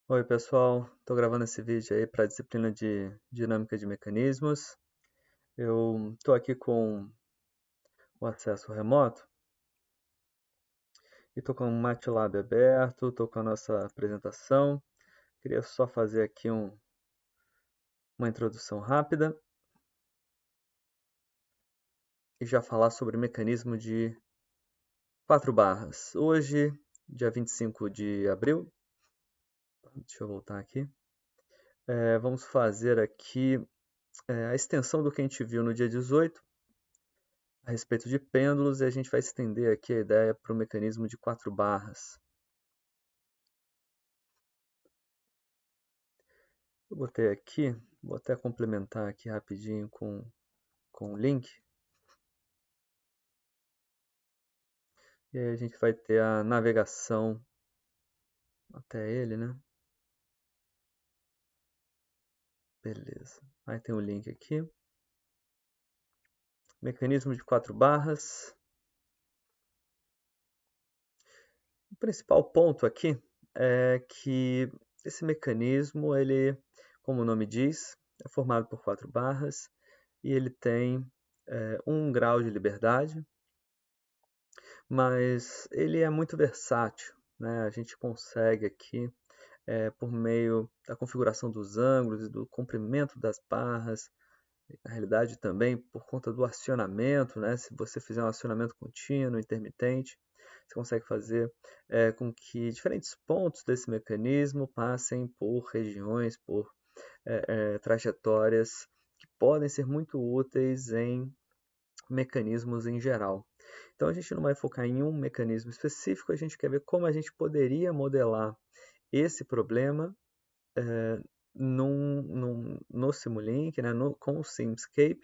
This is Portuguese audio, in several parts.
Oi pessoal, estou gravando esse vídeo aí para a disciplina de dinâmica de mecanismos. Eu estou aqui com o acesso remoto e estou com o MATLAB aberto, estou com a nossa apresentação. Queria só fazer aqui uma introdução rápida e já falar sobre o mecanismo de 4 barras. Hoje, dia 25 de abril, deixa eu voltar aqui, vamos fazer aqui a extensão do que a gente viu no dia 18, a respeito de pêndulos, e a gente vai estender aqui a ideia para o mecanismo de 4 barras. Eu botei aqui, vou até complementar aqui rapidinho com o link. E aí a gente vai ter a navegação até ele, né? Beleza. Aí tem o link aqui. Mecanismo de 4 barras. O principal ponto aqui é que esse mecanismo, ele, como o nome diz, é formado por 4 barras e ele tem 1 grau de liberdade, mas ele é muito versátil, né? A gente consegue aqui, por meio da configuração dos ângulos e do comprimento das barras, na realidade também por conta do acionamento, né? Se você fizer um acionamento contínuo, intermitente, você consegue fazer com que diferentes pontos desse mecanismo passem por regiões, por trajetórias que podem ser muito úteis em mecanismos em geral. Então a gente não vai focar em um mecanismo específico, a gente quer ver como a gente poderia modelar esse problema no Simulink, né, com o Simscape.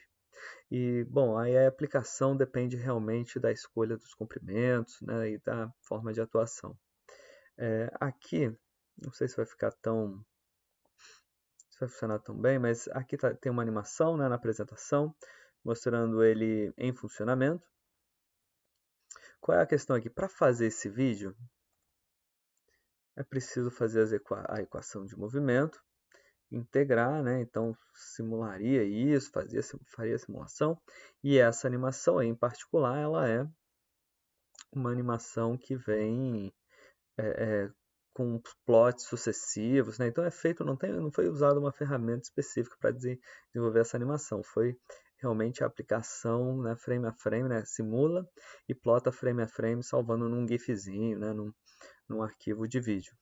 E, bom, aí a aplicação depende realmente da escolha dos comprimentos, né, e da forma de atuação. Aqui, não sei se vai ficar se vai funcionar tão bem, mas aqui tem uma animação, né, na apresentação, mostrando ele em funcionamento. Qual é a questão aqui? Para fazer esse vídeo, é preciso fazer a equação de movimento, integrar, né? Então simularia isso, faria a simulação, e essa animação aí, em particular, ela é uma animação que vem com plots sucessivos, né? Então é feito, não foi usada uma ferramenta específica para desenvolver essa animação, foi realmente a aplicação, né, frame a frame, né, simula e plota frame a frame, salvando num GIFzinho, né, num arquivo de vídeo.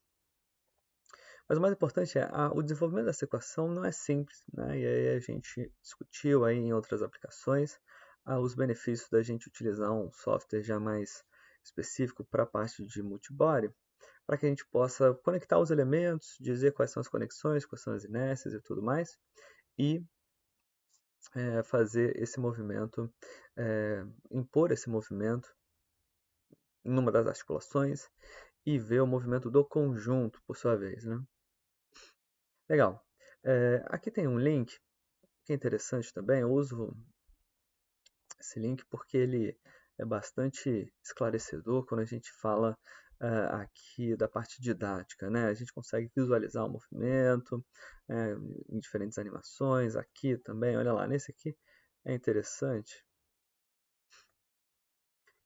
Mas o mais importante é o desenvolvimento dessa equação não é simples, né? E aí a gente discutiu aí em outras aplicações os benefícios da gente utilizar um software já mais específico para a parte de multibody, para que a gente possa conectar os elementos, dizer quais são as conexões, quais são as inércias e tudo mais, e fazer esse movimento, impor esse movimento em uma das articulações e ver o movimento do conjunto, por sua vez, né? Legal. Aqui tem um link que é interessante também. Eu uso esse link porque ele é bastante esclarecedor quando a gente fala aqui da parte didática, né? A gente consegue visualizar o movimento em diferentes animações. Aqui também, olha lá, nesse aqui é interessante.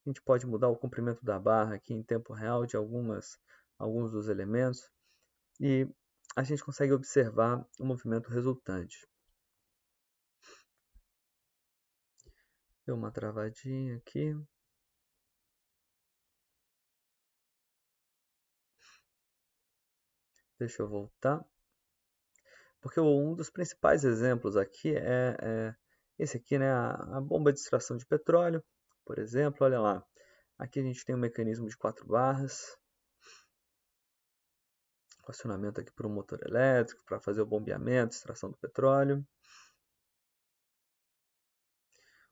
A gente pode mudar o comprimento da barra aqui em tempo real de alguns dos elementos e a gente consegue observar o movimento resultante. Deu uma travadinha aqui. Deixa eu voltar. Porque um dos principais exemplos aqui é esse aqui, né? A bomba de extração de petróleo, por exemplo. Olha lá. Aqui a gente tem um mecanismo de 4 barras. Acionamento aqui por um motor elétrico para fazer o bombeamento, extração do petróleo.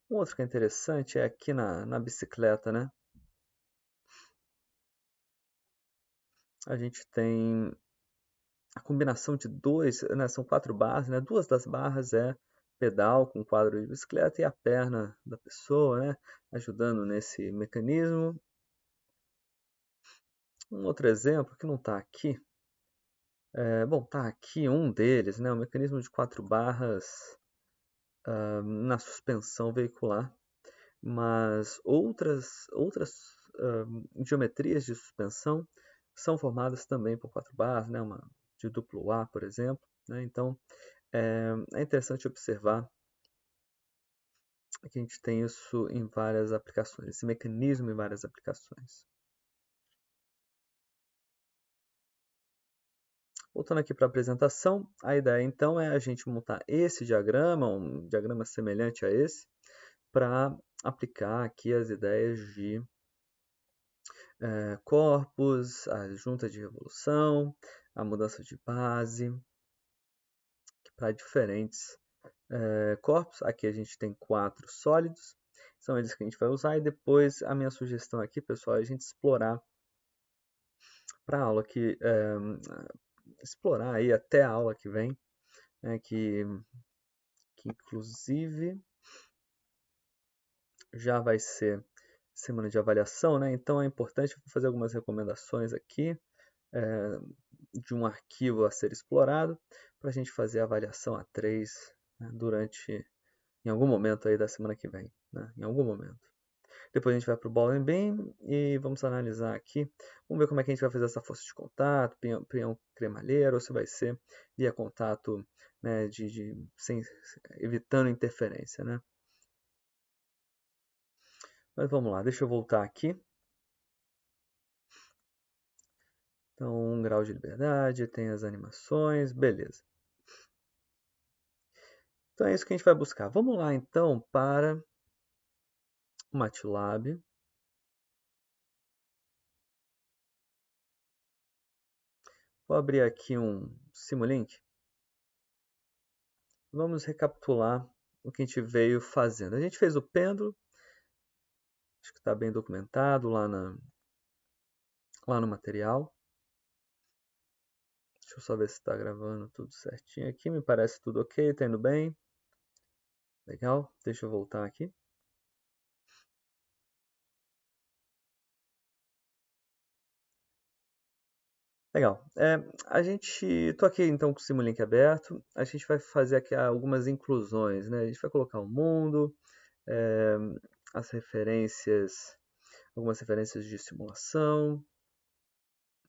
Um outro que é interessante é aqui na bicicleta, né? A gente tem a combinação de dois, né, são 4 barras, né? Duas das barras é pedal com quadro de bicicleta e a perna da pessoa, né, ajudando nesse mecanismo. Um outro exemplo que não está aqui, Bom, tá aqui um deles, né, o mecanismo de 4 barras na suspensão veicular, mas outras geometrias de suspensão são formadas também por 4 barras, né, uma de duplo A, por exemplo, né, então é interessante observar que a gente tem isso em várias aplicações, esse mecanismo em várias aplicações. Voltando aqui para a apresentação, a ideia então é a gente montar esse diagrama, um diagrama semelhante a esse, para aplicar aqui as ideias de corpos, a junta de revolução, a mudança de base, para diferentes corpos. Aqui a gente tem 4 sólidos, são eles que a gente vai usar, e depois a minha sugestão aqui, pessoal, é a gente explorar para a aula que explorar aí até a aula que vem, né, que inclusive já vai ser semana de avaliação, né? Então é importante fazer algumas recomendações aqui de um arquivo a ser explorado para a gente fazer a avaliação A3, né, em algum momento aí da semana que vem, né? Em algum momento. Depois a gente vai para o Ball and Beam e vamos analisar aqui. Vamos ver como é que a gente vai fazer essa força de contato, pinhão cremalheiro, ou se vai ser via contato, né, evitando interferência, né? Mas vamos lá, deixa eu voltar aqui. Então, 1 grau de liberdade, tem as animações, beleza. Então é isso que a gente vai buscar. Vamos lá então para o MATLAB. Vou abrir aqui um Simulink. Vamos recapitular o que a gente veio fazendo. A gente fez o pêndulo, acho que está bem documentado lá no material. Deixa eu só ver se está gravando tudo certinho aqui. Me parece tudo ok, está indo bem. Legal, deixa eu voltar aqui. Legal. Tô aqui então com o Simulink aberto. A gente vai fazer aqui algumas inclusões, né? A gente vai colocar o mundo, é, algumas referências de simulação,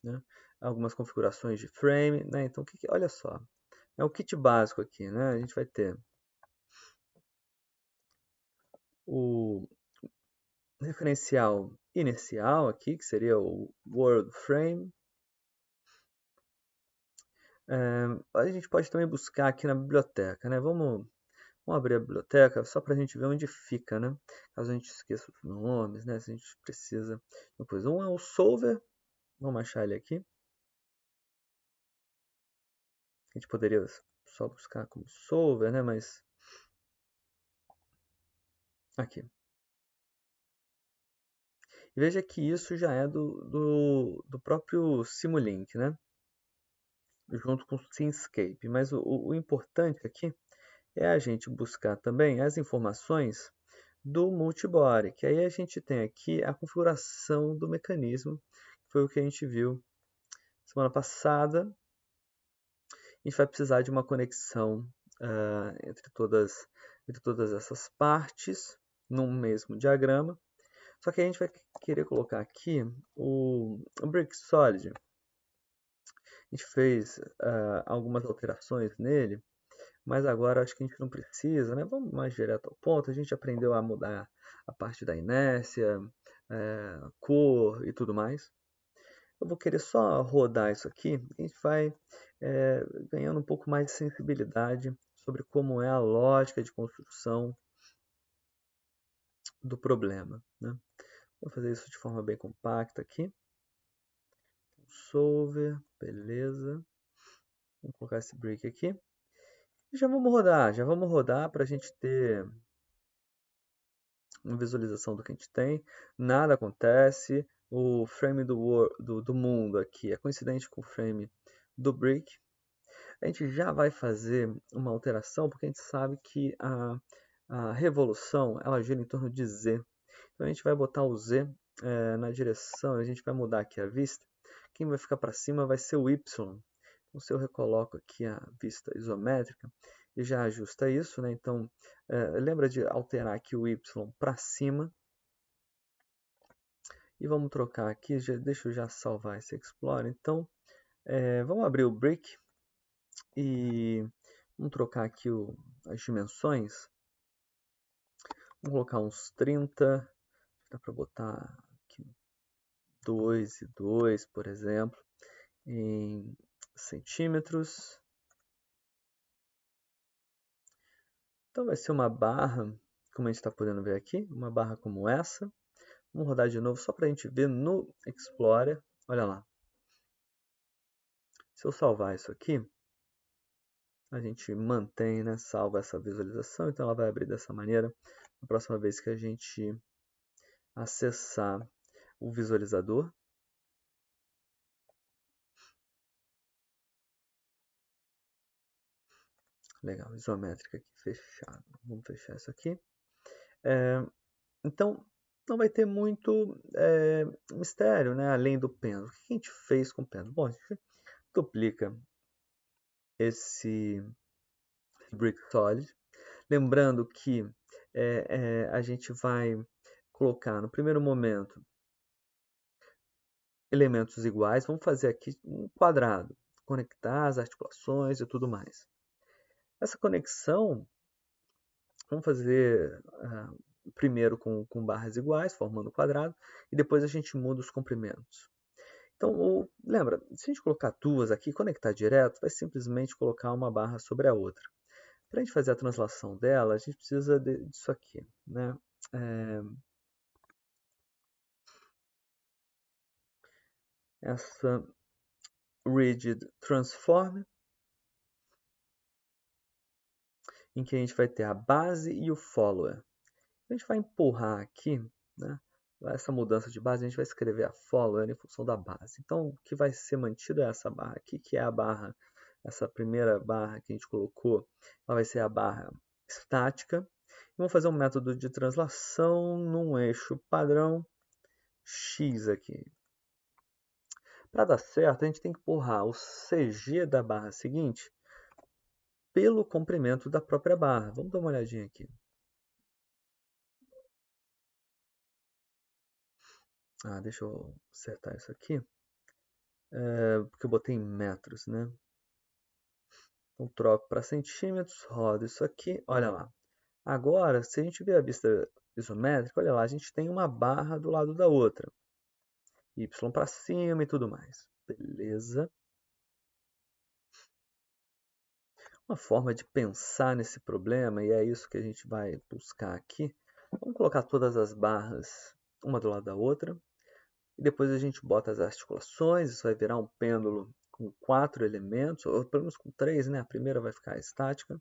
né? Algumas configurações de frame, né? Então, olha só, é o kit básico aqui, né? A gente vai ter o referencial inercial aqui, que seria o World Frame. A gente pode também buscar aqui na biblioteca, né? Vamos abrir a biblioteca só para a gente ver onde fica, né? Caso a gente esqueça os nomes, né? Se a gente precisa. Depois, um é o Solver. Vamos achar ele aqui. A gente poderia só buscar como Solver, né? Mas aqui. E veja que isso já é do próprio Simulink, né? Junto com o Simscape. Mas o importante aqui é a gente buscar também as informações do multibody, que aí a gente tem aqui a configuração do mecanismo, que foi o que a gente viu semana passada. A gente vai precisar de uma conexão entre todas essas partes num mesmo diagrama. Só que a gente vai querer colocar aqui o Brick Solid. A gente fez algumas alterações nele, mas agora acho que a gente não precisa, né? Vamos mais direto ao ponto. A gente aprendeu a mudar a parte da inércia, cor e tudo mais. Eu vou querer só rodar isso aqui. A gente vai ganhando um pouco mais de sensibilidade sobre como é a lógica de construção do problema, né? Vou fazer isso de forma bem compacta aqui. Solver, beleza. Vamos colocar esse break aqui. E já vamos rodar para a gente ter uma visualização do que a gente tem. Nada acontece. O frame do mundo aqui é coincidente com o frame do brick. A gente já vai fazer uma alteração porque a gente sabe que a revolução ela gira em torno de z. Então a gente vai botar o z na direção, a gente vai mudar aqui a vista. Quem vai ficar para cima vai ser o y. Então, se eu recoloco aqui a vista isométrica, e já ajusta isso, né? Então, lembra de alterar aqui o Y para cima. E vamos trocar aqui, deixa eu já salvar esse Explorer. Então, vamos abrir o Brick e vamos trocar aqui as dimensões. Vamos colocar uns 30, dá para botar aqui 2 e 2, por exemplo, em centímetros. Então vai ser uma barra, como a gente está podendo ver aqui, uma barra como essa. Vamos rodar de novo só para a gente ver no Explorer. Olha lá. Se eu salvar isso aqui, a gente mantém, né, salva essa visualização, então ela vai abrir dessa maneira. Na próxima vez que a gente acessar o visualizador. Legal, isométrica aqui fechado. Vamos fechar isso aqui. Então, não vai ter muito mistério, né, além do pêndulo. O que a gente fez com o pêndulo? Bom, a gente duplica esse brick solid. Lembrando que a gente vai colocar no primeiro momento elementos iguais. Vamos fazer aqui um quadrado, conectar as articulações e tudo mais. Essa conexão, vamos fazer primeiro com barras iguais, formando o quadrado, e depois a gente muda os comprimentos. Então, lembra, se a gente colocar duas aqui, conectar direto, vai simplesmente colocar uma barra sobre a outra. Para a gente fazer a translação dela, a gente precisa disso aqui, né? Essa rigid transform, em que a gente vai ter a base e o follower. A gente vai empurrar aqui, né? Essa mudança de base, a gente vai escrever a follower em função da base. Então, o que vai ser mantido é essa barra aqui, que é a barra, essa primeira barra que a gente colocou, ela vai ser a barra estática. E vamos fazer um método de translação num eixo padrão X aqui. Para dar certo, a gente tem que empurrar o CG da barra seguinte pelo comprimento da própria barra. Vamos dar uma olhadinha aqui. Deixa eu acertar isso aqui. Porque eu botei em metros, né? Então, troco para centímetros, rodo isso aqui, olha lá. Agora, se a gente ver a vista isométrica, olha lá, a gente tem uma barra do lado da outra. Y para cima e tudo mais. Beleza. Uma forma de pensar nesse problema, e é isso que a gente vai buscar aqui. Vamos colocar todas as barras uma do lado da outra. E depois a gente bota as articulações, isso vai virar um pêndulo com 4 elementos, ou pelo menos com 3, né? A primeira vai ficar estática.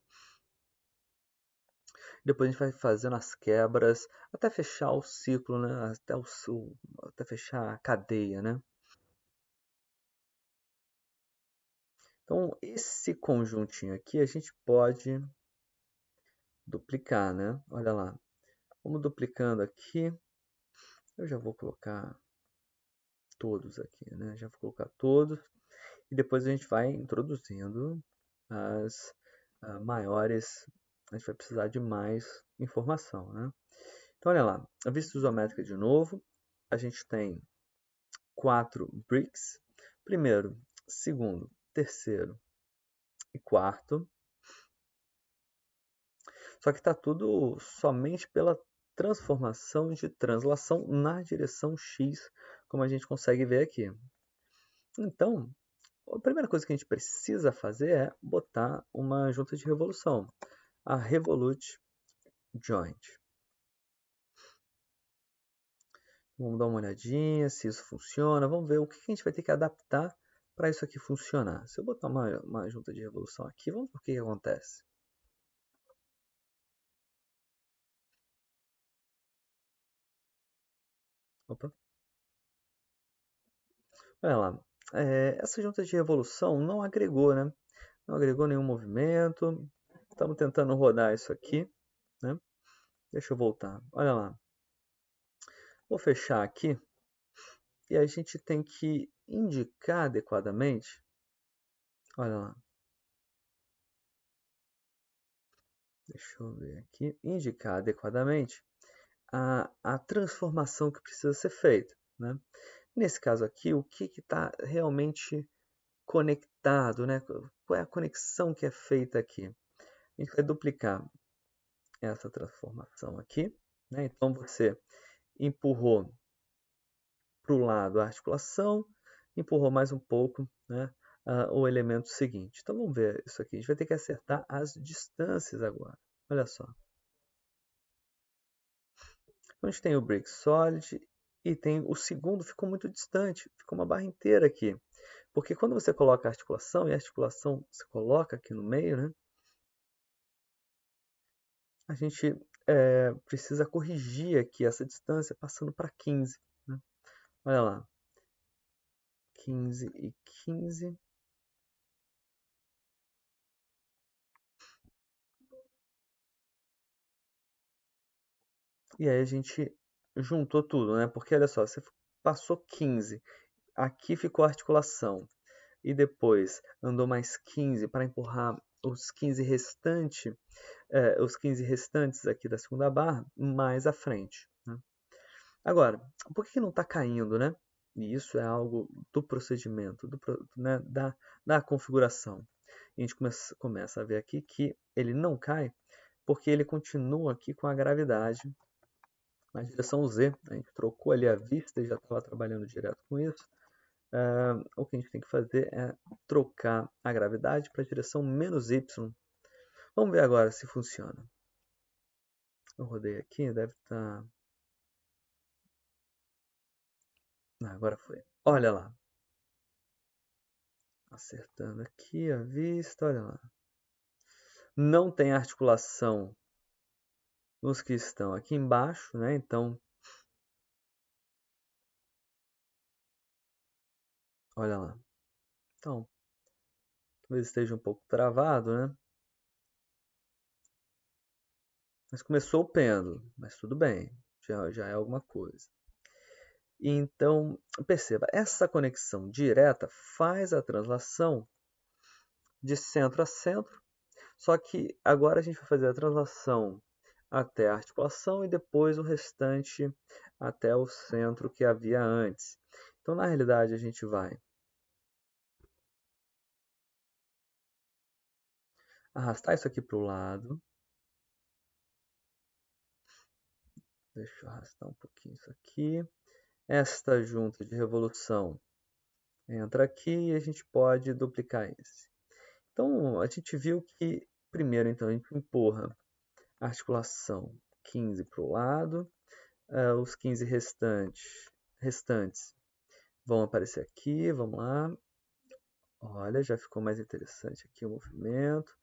Depois a gente vai fazendo as quebras até fechar o ciclo, né? Até fechar a cadeia, né? Então, esse conjuntinho aqui a gente pode duplicar, né? Olha lá. Vamos duplicando aqui. Eu já vou colocar todos aqui, né? Já vou colocar todos. E depois a gente vai introduzindo as maiores. A gente vai precisar de mais informação, né? Então, olha lá. A vista isométrica de novo. A gente tem 4 bricks. Primeiro, segundo, terceiro e quarto. Só que está tudo somente pela transformação de translação na direção X, como a gente consegue ver aqui. Então, a primeira coisa que a gente precisa fazer é botar uma junta de revolução, a Revolute Joint. Vamos dar uma olhadinha se isso funciona, vamos ver o que a gente vai ter que adaptar para isso aqui funcionar. Se eu botar uma junta de revolução aqui, vamos ver o que acontece. Opa. Olha lá, essa junta de revolução não agregou, né? Não agregou nenhum movimento. Estamos tentando rodar isso aqui, né? Deixa eu voltar. Olha lá. Vou fechar aqui. E a gente tem que indicar adequadamente Olha lá. Deixa eu ver aqui. Indicar adequadamente a transformação que precisa ser feita, né? Nesse caso aqui, o que está realmente conectado, né? Qual é a conexão que é feita aqui? A gente vai duplicar essa transformação aqui, né? Então você empurrou para o lado a articulação, empurrou mais um pouco, né? O elemento seguinte. Então vamos ver isso aqui. A gente vai ter que acertar as distâncias agora. Olha só. Então, a gente tem o Brick Solid e tem o segundo ficou muito distante, ficou uma barra inteira aqui. Porque quando você coloca a articulação, e a articulação se coloca aqui no meio, né? A gente precisa corrigir aqui essa distância passando para 15. Né? Olha lá, 15 e 15. E aí a gente juntou tudo, né? Porque olha só, você passou 15, aqui ficou a articulação. E depois andou mais 15 para empurrar os 15 restantes aqui da segunda barra mais à frente. Né? Agora, por que não está caindo, né? E isso é algo do procedimento, né, da configuração. E a gente começa a ver aqui que ele não cai porque ele continua aqui com a gravidade na direção Z. A gente trocou ali a vista e já estava trabalhando direto com isso. O que a gente tem que fazer é trocar a gravidade para a direção menos Y. Vamos ver agora se funciona. Eu rodei aqui, deve estar... agora foi. Olha lá. Acertando aqui a vista, olha lá. Não tem articulação nos que estão aqui embaixo, né? Então, olha lá. Então, talvez esteja um pouco travado, né? Mas começou o pêndulo, mas tudo bem, já é alguma coisa. Então, perceba, essa conexão direta faz a translação de centro a centro, só que agora a gente vai fazer a translação até a articulação e depois o restante até o centro que havia antes. Então, na realidade, a gente vai arrastar isso aqui para o lado. Deixa eu arrastar um pouquinho isso aqui. Esta junta de revolução entra aqui e a gente pode duplicar esse. Então, a gente viu que, primeiro, então, a gente empurra a articulação 15 para o lado, os 15 restantes vão aparecer aqui, vamos lá. Olha, já ficou mais interessante aqui o movimento.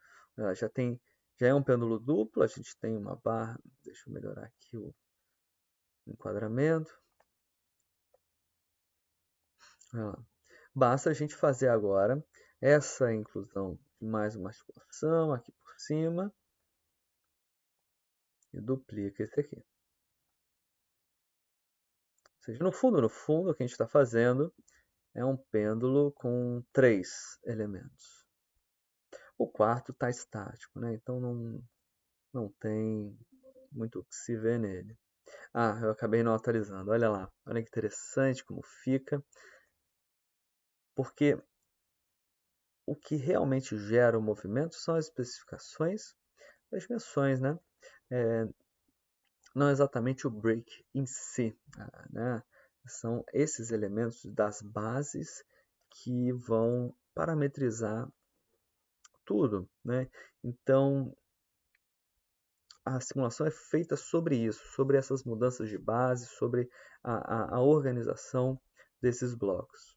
Já é um pêndulo duplo, a gente tem uma barra, deixa eu melhorar aqui o enquadramento. Olha lá. Basta a gente fazer agora essa inclusão de mais uma articulação aqui por cima e duplica esse aqui. Ou seja, no fundo, o que a gente está fazendo é um pêndulo com 3 elementos. O quarto está estático, né? Então não tem muito o que se ver nele. Ah, eu acabei não atualizando. Olha lá, olha que interessante como fica. Porque o que realmente gera o movimento são as especificações das dimensões, né? Não exatamente o break em si, né? São esses elementos das bases que vão parametrizar tudo, né? Então, a simulação é feita sobre isso, sobre essas mudanças de base, sobre a organização desses blocos.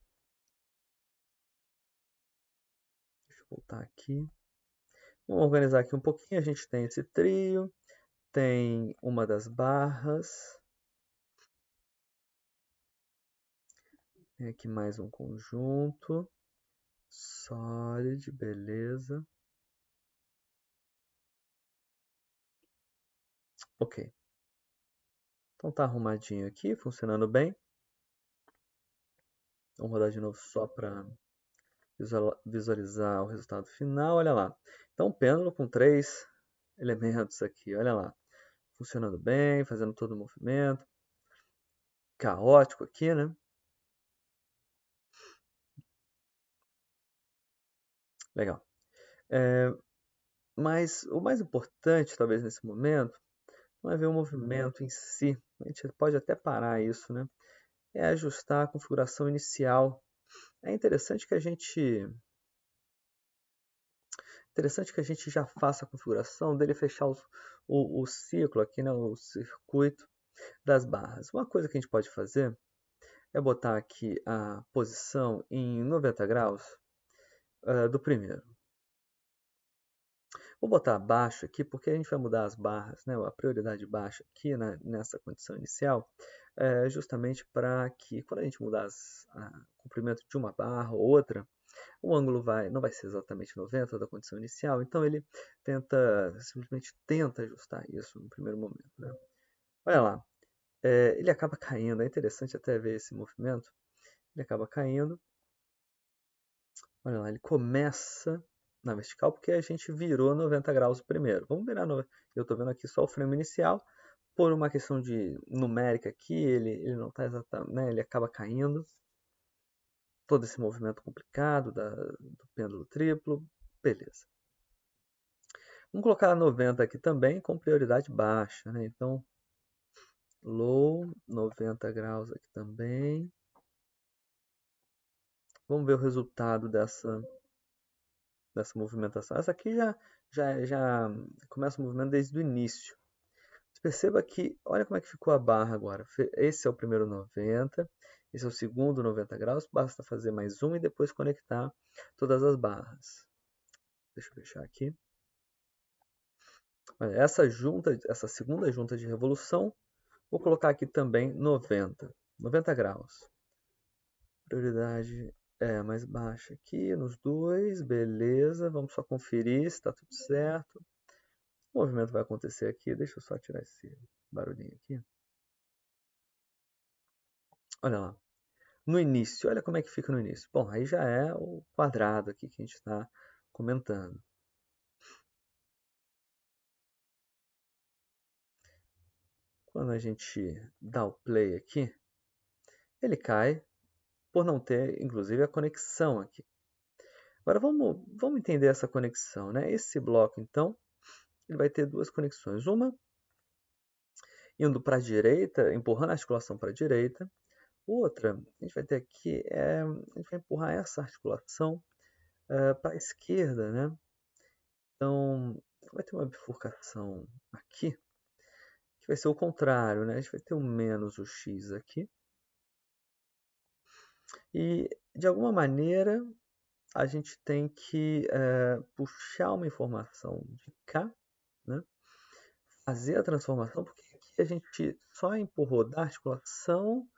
Deixa eu voltar aqui. Vamos organizar aqui um pouquinho. A gente tem esse trio, tem uma das barras, tem aqui mais um conjunto, solid, beleza. Ok. Então tá arrumadinho aqui, funcionando bem. Vamos rodar de novo só para visualizar o resultado final, olha lá. Então, o pêndulo com 3 elementos aqui, olha lá. Funcionando bem, fazendo todo o movimento. Caótico aqui, né? Legal. Mas o mais importante, talvez, nesse momento, não é ver o movimento em si. A gente pode até parar isso, né? É ajustar a configuração inicial. É interessante que a gente já faça a configuração dele fechar o ciclo aqui, né? O circuito das barras. Uma coisa que a gente pode fazer é botar aqui a posição em 90 graus do primeiro. Vou botar baixo aqui porque a gente vai mudar as barras, né? A prioridade baixa aqui nessa condição inicial, justamente para que quando a gente mudar o comprimento de uma barra ou outra, o ângulo não vai ser exatamente 90 da condição inicial, então ele simplesmente tenta ajustar isso no primeiro momento, né? Olha lá, ele acaba caindo, é interessante até ver esse movimento, ele acaba caindo, olha lá, ele começa na vertical porque a gente virou 90 graus primeiro. Vamos virar, eu estou vendo aqui só o frame inicial, por uma questão de numérica aqui, ele não está exatamente, né, ele acaba caindo. Todo esse movimento complicado do pêndulo triplo, beleza. Vamos colocar 90 aqui também com prioridade baixa, né? Então, low, 90 graus aqui também. Vamos ver o resultado dessa movimentação. Essa aqui já começa o movimento desde o início. Perceba que, olha como é que ficou a barra agora. Esse é o primeiro 90, esse é o segundo 90 graus. Basta fazer mais um e depois conectar todas as barras. Deixa eu fechar aqui. Olha, essa segunda junta de revolução, vou colocar aqui também 90 graus. Prioridade mais baixa aqui nos dois, beleza. Vamos só conferir se está tudo certo. O movimento vai acontecer aqui, deixa eu só tirar esse barulhinho aqui. Olha lá. No início, olha como é que fica no início. Bom, aí já é o quadrado aqui que a gente está comentando. Quando a gente dá o play aqui, ele cai por não ter, inclusive, a conexão aqui. Agora vamos entender essa conexão, né? Esse bloco, então, ele vai ter duas conexões. Uma indo para a direita, empurrando a articulação para a direita. Outra, a gente vai ter aqui, a gente vai empurrar essa articulação para a esquerda, né? Então, vai ter uma bifurcação aqui, que vai ser o contrário, né? A gente vai ter o menos o x aqui. E, de alguma maneira, a gente tem que puxar uma informação de cá, né? Fazer a transformação, porque aqui a gente só empurrou da articulação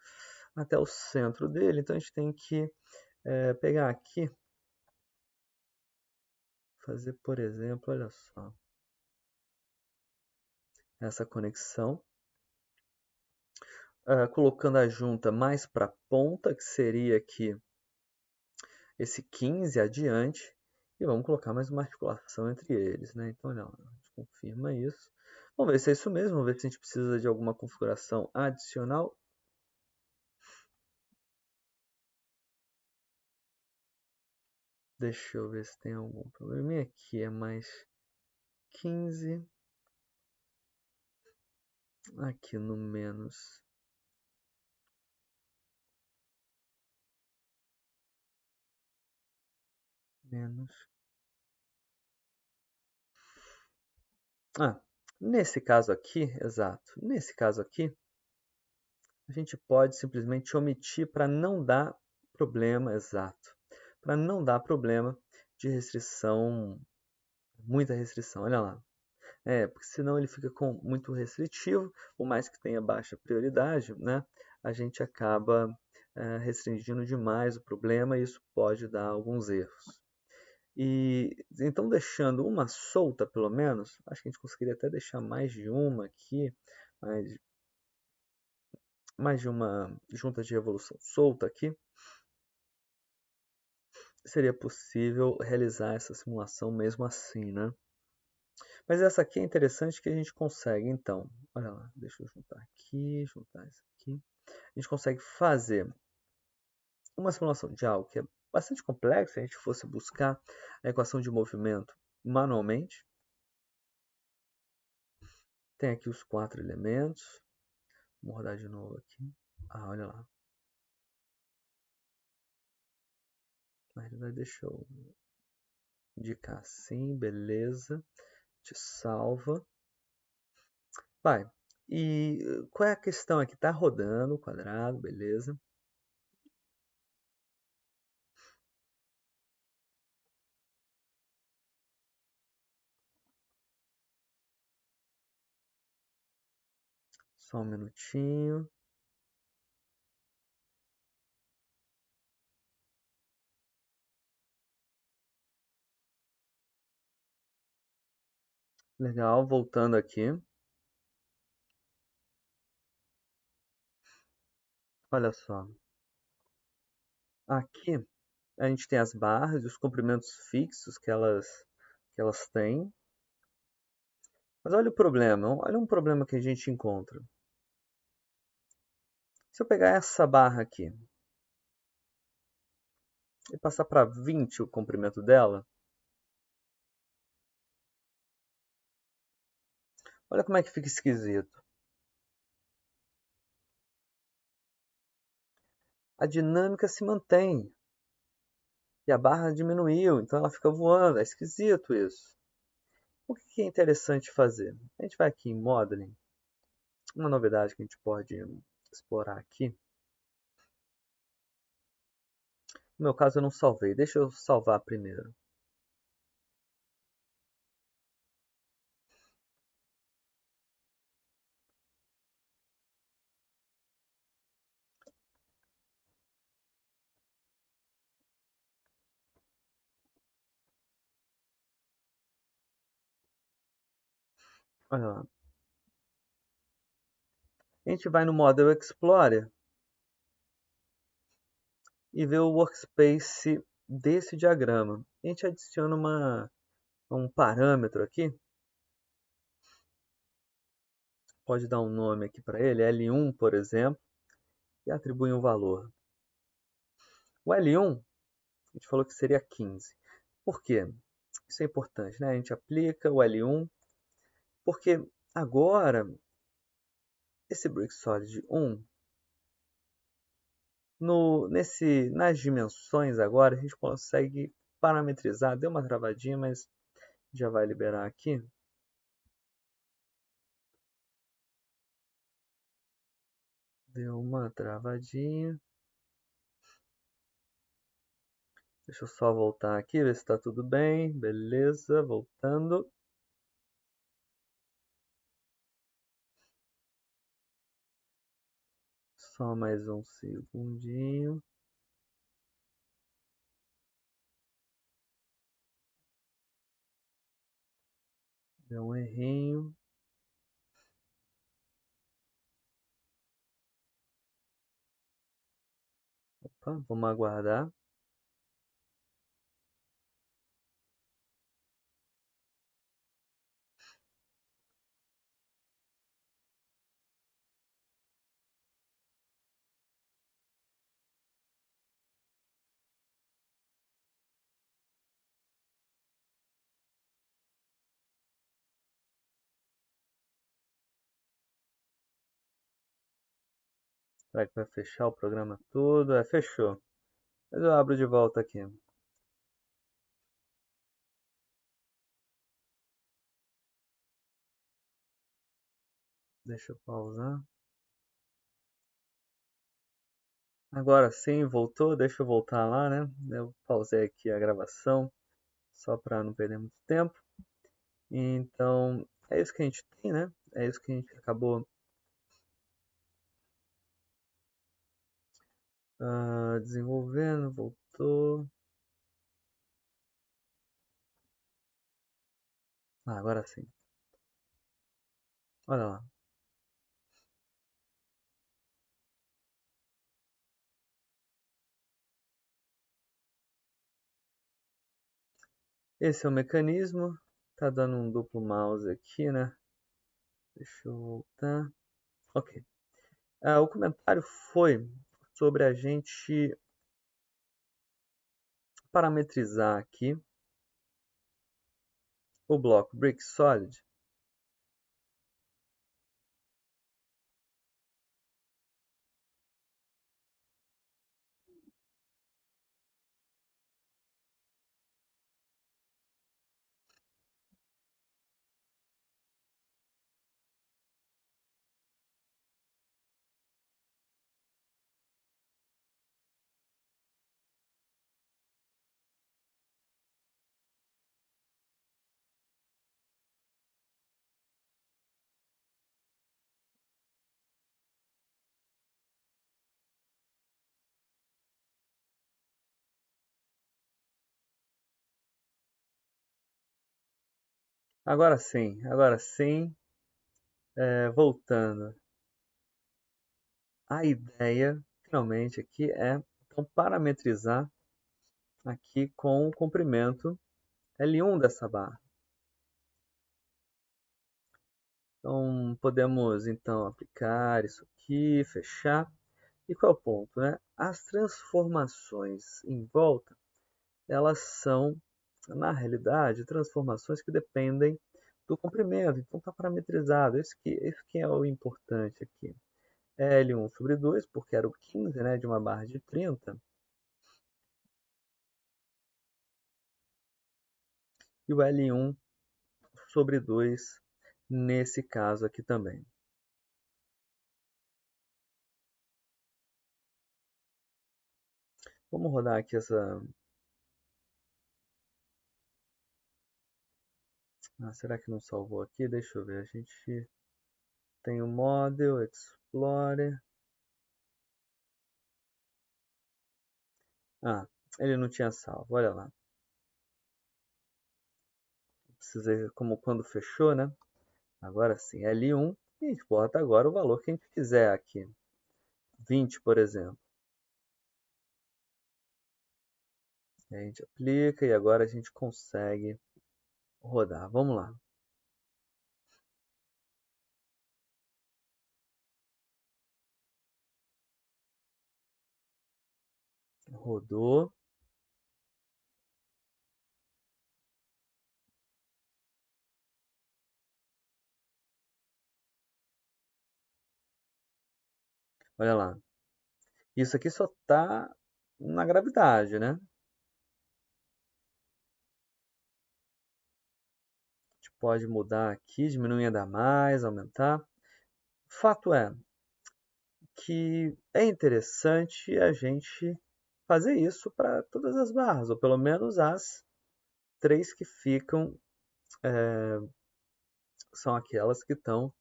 até o centro dele, então a gente tem que pegar aqui, fazer, por exemplo, olha só, essa conexão, colocando a junta mais para a ponta, que seria aqui esse 15 adiante, e vamos colocar mais uma articulação entre eles, né? Então, olha lá, a gente confirma isso. Vamos ver se é isso mesmo, vamos ver se a gente precisa de alguma configuração adicional. Deixa eu ver se tem algum probleminha aqui, é mais 15. Aqui no menos menos. Nesse caso aqui, exato. Nesse caso aqui, a gente pode simplesmente omitir para não dar problema, exato. Para não dar problema de restrição, muita restrição, olha lá. Porque senão ele fica muito restritivo, por mais que tenha baixa prioridade, né? A gente acaba restringindo demais o problema e isso pode dar alguns erros. E então deixando uma solta pelo menos, acho que a gente conseguiria até deixar mais de uma aqui, mais de uma junta de revolução solta aqui. seria possível realizar essa simulação mesmo assim, né? Mas essa aqui é interessante que a gente consegue, então, olha lá, deixa eu juntar aqui, juntar isso aqui. A gente consegue fazer uma simulação de algo que é bastante complexo, se a gente fosse buscar a equação de movimento manualmente. Tem aqui os 4 elementos. Vamos rodar de novo aqui. Ah, olha lá. Mas ele vai deixar eu indicar assim, beleza. Te salva. Vai. E qual é a questão aqui? Tá rodando o quadrado, beleza. Só um minutinho. Legal, voltando aqui. Olha só. Aqui a gente tem as barras e os comprimentos fixos que elas têm. Mas olha o problema. Olha um problema que a gente encontra. Se eu pegar essa barra aqui e passar para 20 o comprimento dela, olha como é que fica esquisito. A dinâmica se mantém e a barra diminuiu, então ela fica voando. É esquisito isso. O que é interessante fazer? A gente vai aqui em Modeling, uma novidade que a gente pode explorar aqui. No meu caso eu não salvei, deixa eu salvar primeiro. Olha lá. A gente vai no Model Explorer e vê o workspace desse diagrama. A gente adiciona um parâmetro aqui, pode dar um nome aqui para ele, L1, por exemplo, e atribui um valor. O L1, a gente falou que seria 15. Por quê? Isso é importante, né? A gente aplica o L1, porque agora, esse Brick Solid 1, nas dimensões agora, a gente consegue parametrizar. Deu uma travadinha, mas já vai liberar aqui. Deu uma travadinha. Deixa eu só voltar aqui, ver se está tudo bem. Beleza, voltando. Só mais um segundinho. Deu um errinho. Opa, vamos aguardar. Será que vai fechar o programa todo? É, fechou. Mas eu abro de volta aqui. Deixa eu pausar. Agora sim, voltou. Deixa eu voltar lá, né? Eu pausei aqui a gravação, só para não perder muito tempo. Então, é isso que a gente tem, né? É isso que a gente acabou desenvolvendo. Voltou. Ah, agora sim. Olha lá. Esse é o mecanismo. Tá dando um duplo mouse aqui, né? Deixa eu voltar. Ok. O comentário foi sobre a gente parametrizar aqui o bloco Brick Solid. Agora sim, voltando. A ideia, finalmente, aqui é então, parametrizar aqui com o comprimento L1 dessa barra. Então, podemos então aplicar isso aqui, fechar. E qual é o ponto, né? As transformações em volta, elas são, na realidade, transformações que dependem do comprimento. Então, está parametrizado. Isso que é o importante aqui. L1 sobre 2, porque era o 15, né, de uma barra de 30. E o L1 sobre 2 nesse caso aqui também. Vamos rodar aqui essa... será que não salvou aqui? Deixa eu ver. A gente tem o Model, Explorer. Ele não tinha salvo. Olha lá. Precisei, como quando fechou, né? Agora sim, L1. E a gente bota agora o valor que a gente quiser aqui. 20, por exemplo. A gente aplica e agora a gente consegue rodar. Vamos lá. Rodou. Olha lá. Isso aqui só está na gravidade, né? A gente pode mudar aqui, diminuir ainda mais, aumentar. Fato é que é interessante a gente fazer isso para todas as barras, ou pelo menos as três que ficam, são aquelas que estão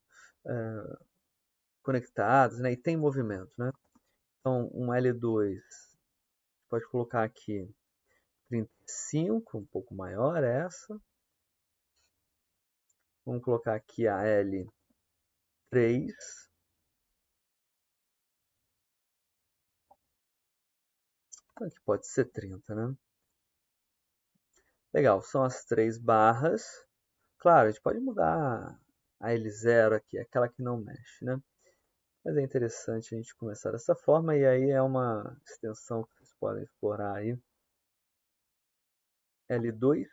conectadas, né? E tem movimento, né? Então, um L2, pode colocar aqui 35, um pouco maior essa. Vamos colocar aqui a L3. Aqui pode ser 30, né? Legal, são as três barras. Claro, a gente pode mudar a L0 aqui, aquela que não mexe, né? Mas é interessante a gente começar dessa forma e aí é uma extensão que vocês podem explorar aí. L2.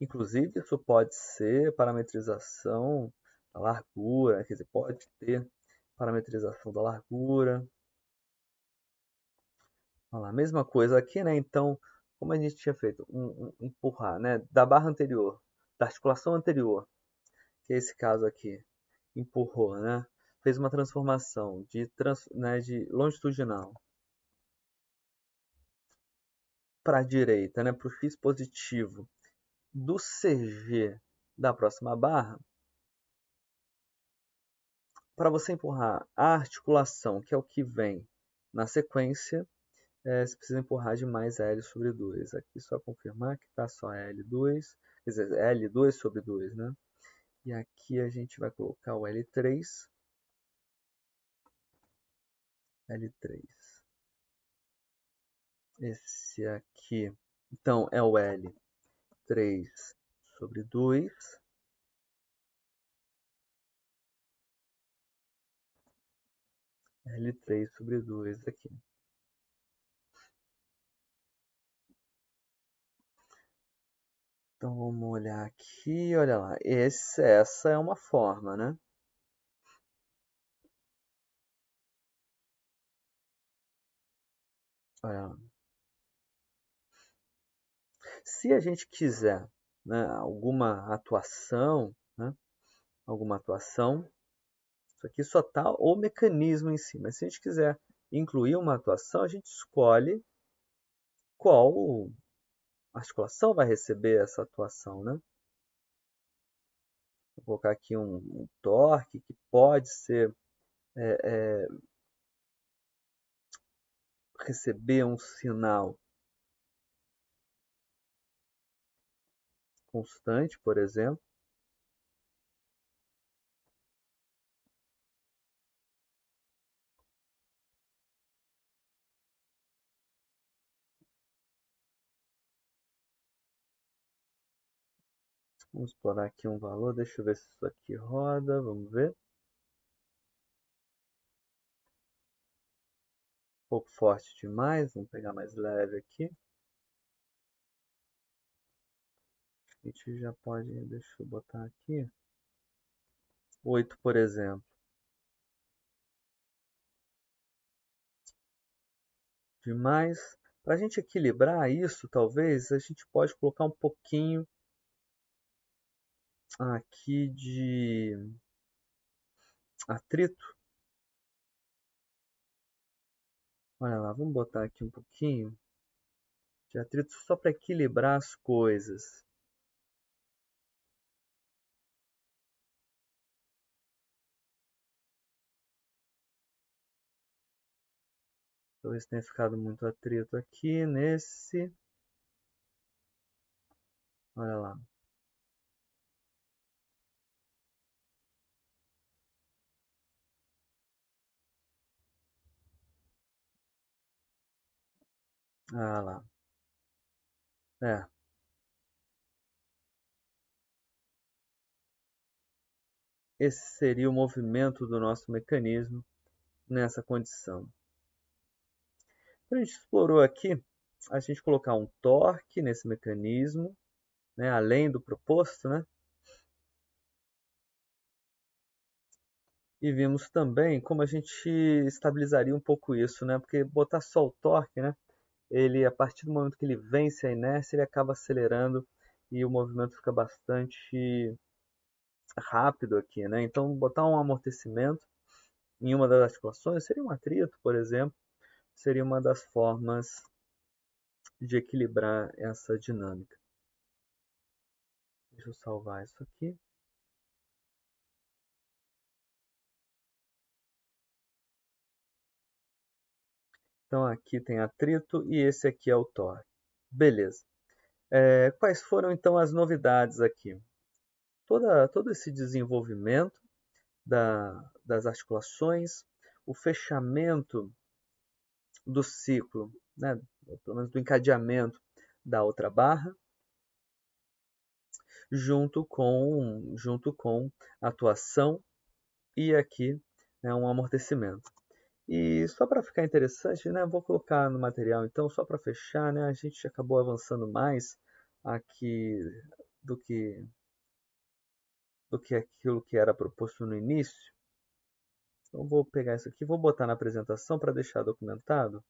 Inclusive, isso pode ser parametrização da largura, quer dizer, pode ter parametrização da largura. Olha lá, mesma coisa aqui, né? Então, como a gente tinha feito, empurrar, né? Da barra anterior, da articulação anterior, que é esse caso aqui, empurrou, né? Fez uma transformação né, de longitudinal para a direita, né? Para o x positivo do CG da próxima barra, para você empurrar a articulação, que é o que vem na sequência, você precisa empurrar de mais L sobre 2. Aqui só confirmar que está só L2, quer dizer, L2 sobre 2, né? E aqui a gente vai colocar o L3. L3. Esse aqui. Então, é o L3/2 L3/2 aqui. Então, vamos olhar aqui, olha lá. Essa é uma forma, né? Olha lá. Se a gente quiser, né, alguma atuação, né, alguma atuação, isso aqui só está o mecanismo em si. Mas se a gente quiser incluir uma atuação, a gente escolhe qual articulação vai receber essa atuação, né? Vou colocar aqui um torque que pode ser receber um sinal constante, por exemplo. Vamos explorar aqui um valor, deixa eu ver se isso aqui roda, vamos ver. Um pouco forte demais, vamos pegar mais leve aqui. A gente já pode, deixa eu botar aqui, 8, por exemplo. Demais. Para a gente equilibrar isso, talvez, a gente pode colocar um pouquinho aqui de atrito. Olha lá, vamos botar aqui um pouquinho de atrito só para equilibrar as coisas. Talvez tenha ficado muito atrito aqui nesse. Olha lá. Ah lá. É. Esse seria o movimento do nosso mecanismo nessa condição. Então, a gente explorou aqui a gente colocar um torque nesse mecanismo, né, além do proposto, né? E vimos também como a gente estabilizaria um pouco isso, né? Porque botar só o torque, né? Ele, a partir do momento que ele vence a inércia, ele acaba acelerando e o movimento fica bastante rápido aqui, né? Então, botar um amortecimento em uma das articulações seria um atrito, por exemplo, seria uma das formas de equilibrar essa dinâmica. Deixa eu salvar isso aqui. Então, aqui tem atrito e esse aqui é o torque. Beleza. Quais foram então as novidades aqui? Todo esse desenvolvimento das articulações, o fechamento do ciclo, né, pelo menos do encadeamento da outra barra, junto com atuação e aqui, né, um amortecimento. E só para ficar interessante, né, vou colocar no material então, só para fechar, né, a gente acabou avançando mais aqui do que, do que aquilo que era proposto no início. Então vou pegar isso aqui, vou botar na apresentação para deixar documentado.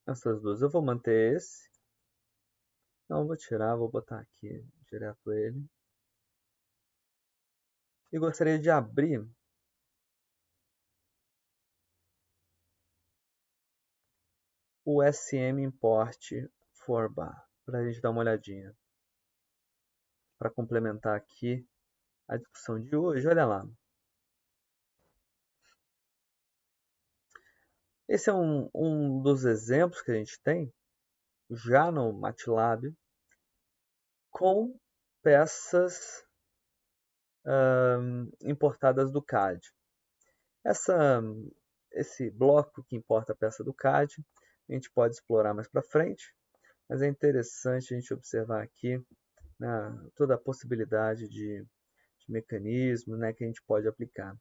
Essas duas. Eu vou manter esse. Não, vou tirar, vou botar aqui direto ele. E gostaria de abrir o SM Import for Bar, para a gente dar uma olhadinha. Para complementar aqui a discussão de hoje, olha lá. Esse é um dos exemplos que a gente tem já no MATLAB com peças importadas do CAD. Essa, esse bloco que importa a peça do CAD, a gente pode explorar mais para frente, mas é interessante a gente observar aqui, né, toda a possibilidade de mecanismo, né, que a gente pode aplicar.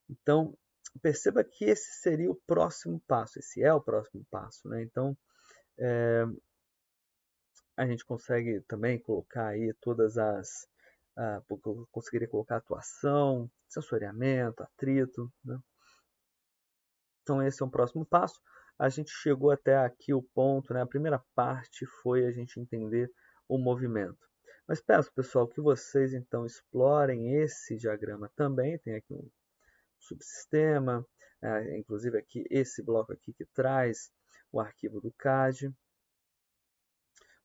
Então, perceba que esse seria o próximo passo, esse é o próximo passo, né? Então, a gente consegue também colocar aí todas as... conseguiria colocar atuação, sensoriamento, atrito, né? Então, esse é um próximo passo. A gente chegou até aqui o ponto, né? A primeira parte foi a gente entender o movimento. Mas peço, pessoal, que vocês então explorem esse diagrama também. Tem aqui um subsistema, inclusive aqui esse bloco aqui que traz o arquivo do CAD.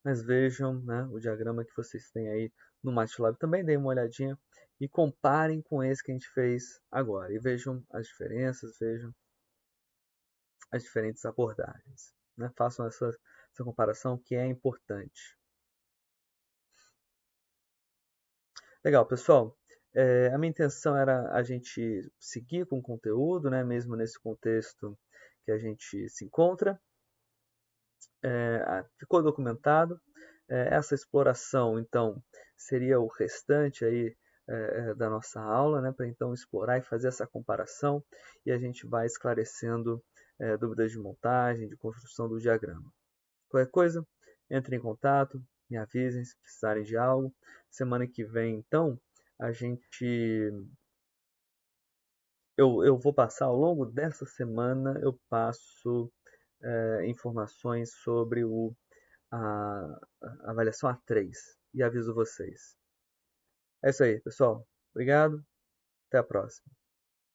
Mas vejam, né, o diagrama que vocês têm aí no MATLAB. Também deem uma olhadinha e comparem com esse que a gente fez agora. E vejam as diferenças, vejam as diferentes abordagens, né? Façam essa comparação que é importante. Legal, pessoal. A minha intenção era a gente seguir com o conteúdo, né? Mesmo nesse contexto que a gente se encontra. Ficou documentado. Essa exploração, então, seria o restante aí da nossa aula, né? Para então explorar e fazer essa comparação e a gente vai esclarecendo dúvidas de montagem, de construção do diagrama. Qualquer coisa, entre em contato, me avisem se precisarem de algo. Semana que vem, então, a gente. Eu vou passar ao longo dessa semana, eu passo informações sobre a avaliação A3 e aviso vocês. É isso aí, pessoal. Obrigado, até a próxima.